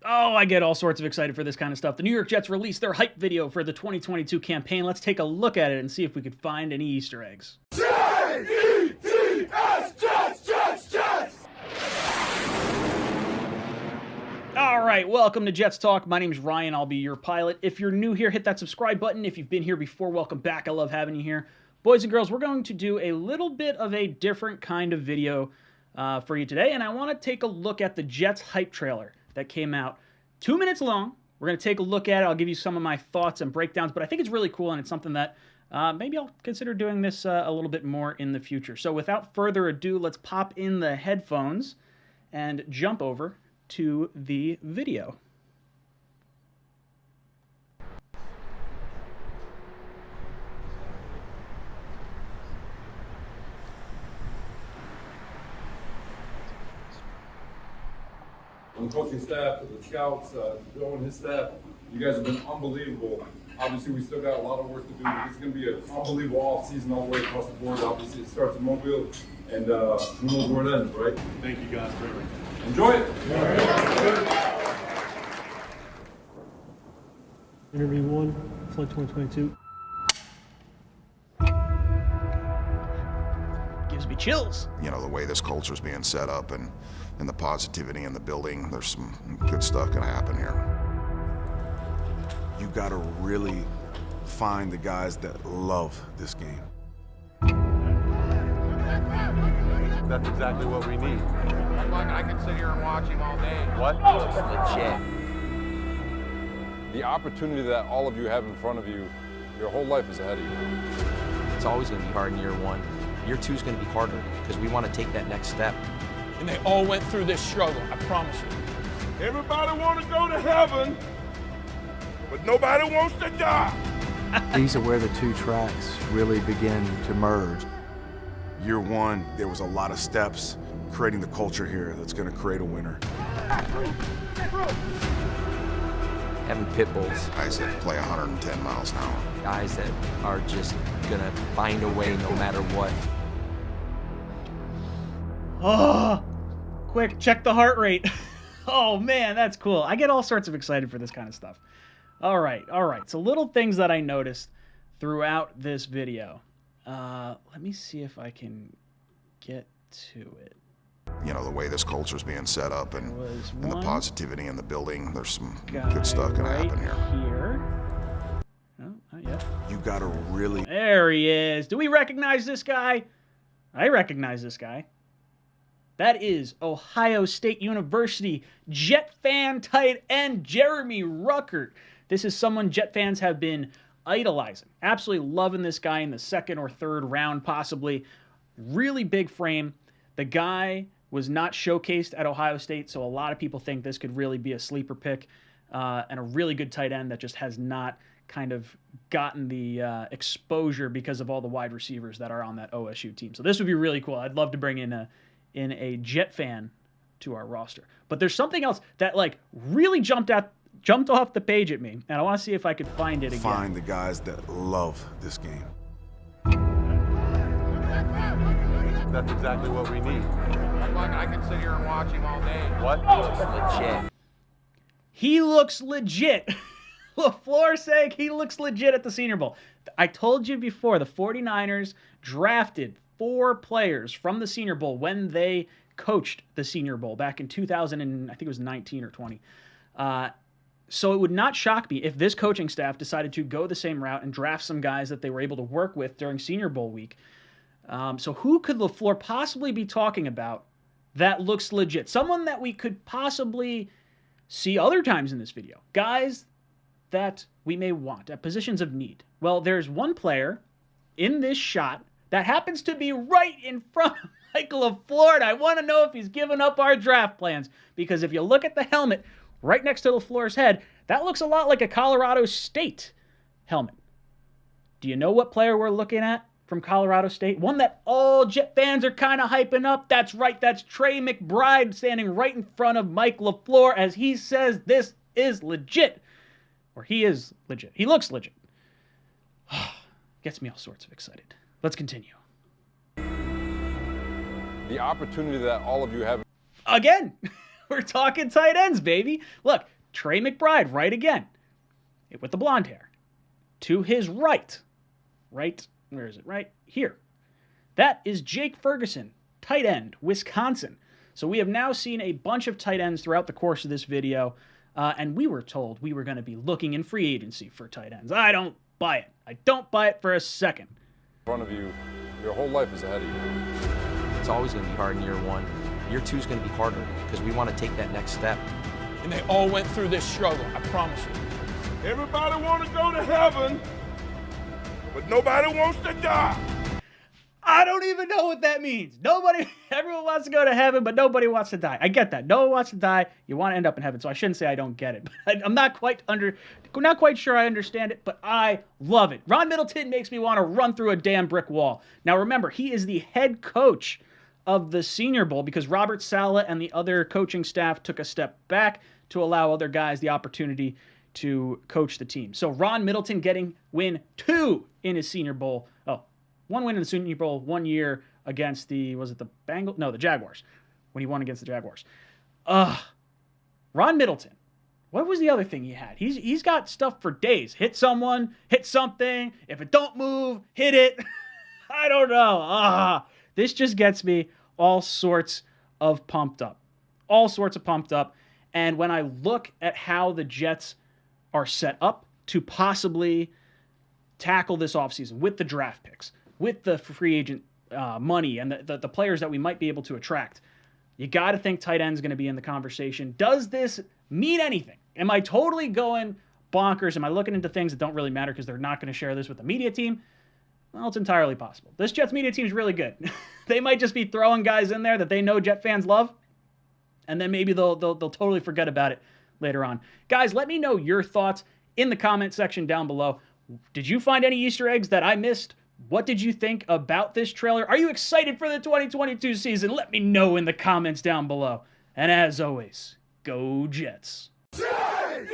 Oh, I get all sorts of excited for this kind of stuff. The New York Jets released their hype video for the 2022 campaign. Let's take a look at it and see if we could find any Easter eggs. J-E-T-S, Jets, Jets, Jets! All right, welcome to Jets Talk. My name is Ryan. I'll be your pilot. If you're new here, hit that subscribe button. If you've been here before, welcome back. I love having you here. Boys and girls, we're going to do a little bit of a different kind of video for you today, and I want to take a look at the Jets hype trailer that came out 2 minutes long. We're going to take a look at it. I'll give you some of my thoughts and breakdowns, but I think it's really cool, and it's something that maybe I'll consider doing this a little bit more in the future. So without further ado, let's pop in the headphones and jump over to the video. On the coaching staff, the scouts, Joe and his staff, you guys have been unbelievable. Obviously, we still got a lot of work to do. It's going to be an unbelievable off-season all the way across the board. Obviously, it starts in Mobile, and who knows where it ends, right? Thank you guys for everything. Enjoy it. Interview 1, Flood 2022. Gives me chills. You know, the way this culture is being set up and the positivity in the building, there's some good stuff gonna happen here. You gotta really find the guys that love this game. That's exactly what we need. I can sit here and watch him all day. What? Legit. The opportunity that all of you have in front of you, your whole life is ahead of you. It's always going to be hard in year one. Year two is going to be harder because we want to take that next step. And they all went through this struggle, I promise you. Everybody want to go to heaven, but nobody wants to die. These are where the two tracks really begin to merge. Year one, there was a lot of steps, creating the culture here that's gonna create a winner. Having pit bulls, Guys that play 110 miles an hour. guys that are just going to find a way no matter what. Oh, quick, check the heart rate. Oh man, that's cool. I get all sorts of excited for this kind of stuff. All right. So little things that I noticed throughout this video. Let me see if I can get to it. You know, the way this culture is being set up and the one positivity in the building, there's some guy good stuff gonna right happen here. No, not yet. You gotta really... There he is. Do we recognize this guy? I recognize this guy. That is Ohio State University Jet fan tight end Jeremy Ruckert. This is someone Jet fans have been idolizing. Absolutely loving this guy in the second or third round, possibly. Really big frame. The guy was not showcased at Ohio State, so a lot of people think this could really be a sleeper pick and a really good tight end that just has not kind of gotten the exposure because of all the wide receivers that are on that OSU team. So this would be really cool. I'd love to bring in a Jet fan to our roster. But there's something else that like really jumped off the page at me, and I want to see if I could find it again. Find the guys that love this game. That's exactly what we need. I can sit here and watch him all day. What? Legit. He looks legit. LaFleur saying he looks legit at the Senior Bowl. I told you before, the 49ers drafted 4 players from the Senior Bowl when they coached the Senior Bowl back in 2000 and I think it was 19 or 20. So it would not shock me if this coaching staff decided to go the same route and draft some guys that they were able to work with during Senior Bowl week. So who could LaFleur possibly be talking about that looks legit? Someone that we could possibly see other times in this video. Guys that we may want at positions of need. Well, there's one player in this shot that happens to be right in front of Michael LaFleur. I want to know if he's given up our draft plans, because if you look at the helmet right next to LaFleur's head, that looks a lot like a Colorado State helmet. Do you know what player we're looking at from Colorado State? One that all Jet fans are kind of hyping up. That's right, that's Trey McBride standing right in front of Mike LaFleur as he says this is legit. Or he is legit. He looks legit. Gets me all sorts of excited. Let's continue. The opportunity that all of you have. Again, We're talking tight ends, baby. Look, Trey McBride, right again, with the blonde hair. To his right, where is it? Right here. That is Jake Ferguson, tight end, Wisconsin. So we have now seen a bunch of tight ends throughout the course of this video, and we were told we were going to be looking in free agency for tight ends. I don't buy it. I don't buy it for a second. In front of you, your whole life is ahead of you. It's always going to be hard in year one. Year two is going to be harder because we want to take that next step. And they all went through this struggle, I promise you. Everybody want to go to heaven, but nobody wants to die. I don't even know what that means. Everyone wants to go to heaven, but nobody wants to die. I get that. No one wants to die. You want to end up in heaven. So I shouldn't say I don't get it. But I'm not quite sure I understand it, but I love it. Ron Middleton makes me want to run through a damn brick wall. Now remember, he is the head coach of the Senior Bowl because Robert Saleh and the other coaching staff took a step back to allow other guys the opportunity to coach the team. So Ron Middleton getting win 2 in his Senior Bowl. Oh, 1 win in the Senior Bowl 1 year against the Bengals? No, the Jaguars. When he won against the Jaguars. Ron Middleton. What was the other thing he had? He's got stuff for days. Hit someone, hit something. If it don't move, hit it. I don't know. This just gets me all sorts of pumped up. All sorts of pumped up. And when I look at how the Jets are set up to possibly tackle this offseason with the draft picks, with the free agent money and the players that we might be able to attract, you got to think tight end's going to be in the conversation. Does this mean anything? Am I totally going bonkers? Am I looking into things that don't really matter because they're not going to share this with the media team? Well, it's entirely possible. This Jets media team is really good. They might just be throwing guys in there that they know Jet fans love, and then maybe they'll totally forget about it later on. Guys, let me know your thoughts in the comment section down below. Did you find any Easter eggs that I missed? What did you think about this trailer? Are you excited for the 2022 season? Let me know in the comments down below. And as always, go Jets. Jets!